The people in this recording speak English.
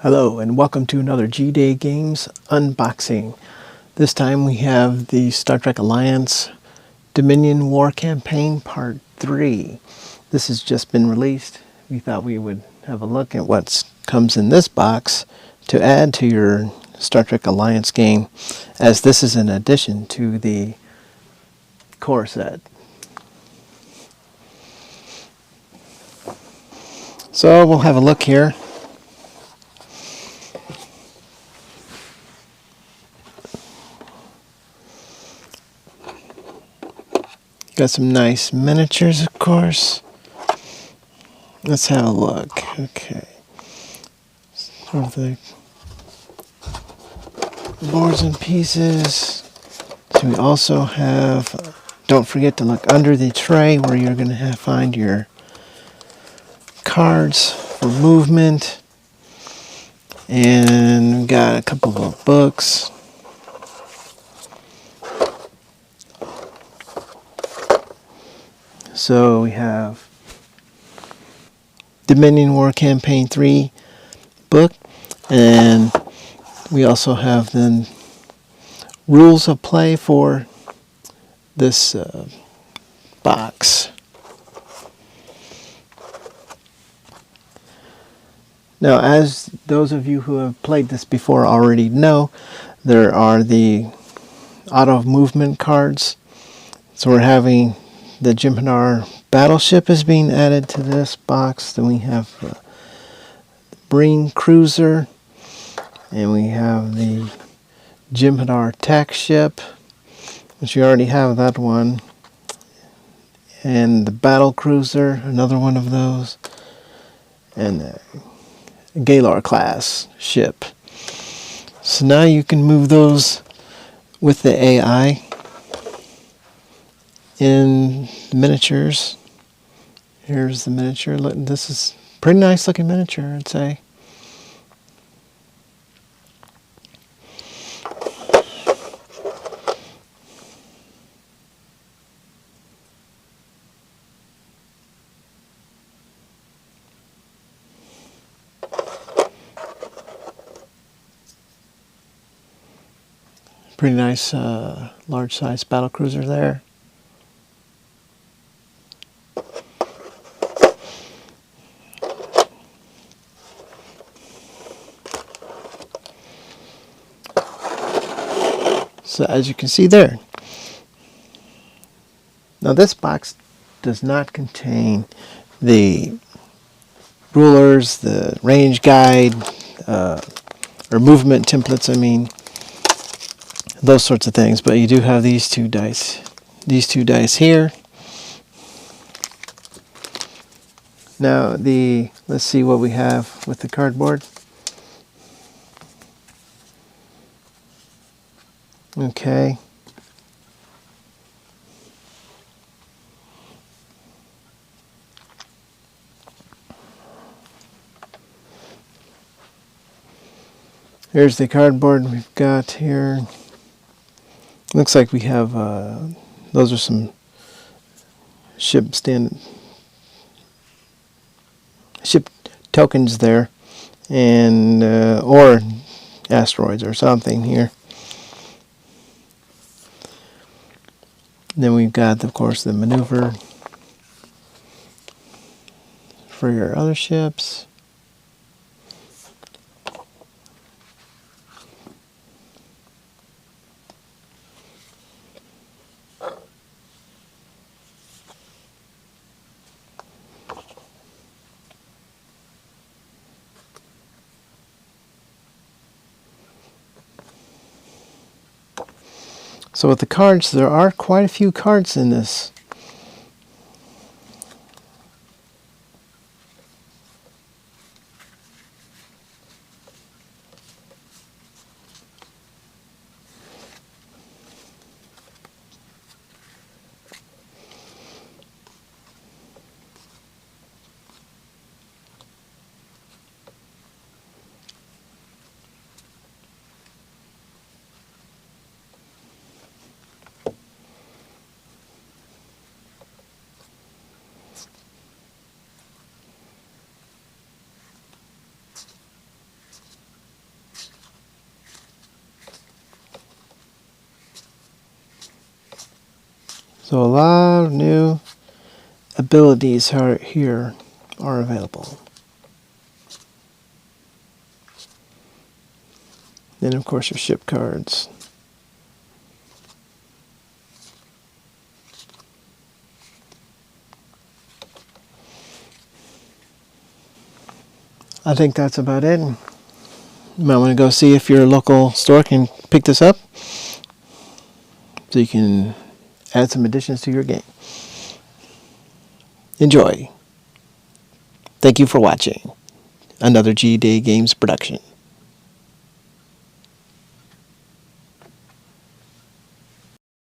Hello and welcome to another G-Day Games unboxing. This time we have the Star Trek Alliance Dominion War Campaign Part 3. This has just been released. We thought we would have a look at what comes in this box to add to your Star Trek Alliance game, as this is an addition to the core set. So we'll have a look here. Got some nice miniatures, of course. Let's have a look. Okay. Sort of the boards and pieces. So we also have, don't forget to look under the tray where you're going to find your cards for movement. And we've got a couple of books. So we have Dominion War Campaign 3 book, and we also have then rules of play for this box. Now, as those of you who have played this before already know, there are the auto movement cards. So we're having the Jem'Hadar battleship is being added to this box. Then we have the Breen cruiser, and we have the Jem'Hadar attack ship, which you already have that one, and the battle cruiser, another one of those, and the Galar class ship. So now you can move those with the AI in the miniatures. Here's the miniature. This is a pretty nice looking miniature, I'd say. Pretty nice large size battle cruiser there. So as you can see there. Now this box does not contain the rulers, the range guide, or movement templates, I mean, those sorts of things, but you do have these two dice here. Now let's see what we have with the cardboard. Okay. Here's the cardboard we've got here. Looks like we have, those are some ship tokens there, and or asteroids or something here. Then we've got, of course, the maneuver for your other ships. So with the cards, there are quite a few cards in this. So a lot of new abilities here are available. Then of course your ship cards. I think that's about it. You might want to go see if your local store can pick this up so you can add some additions to your game. Enjoy. Thank you for watching another G Day Games production.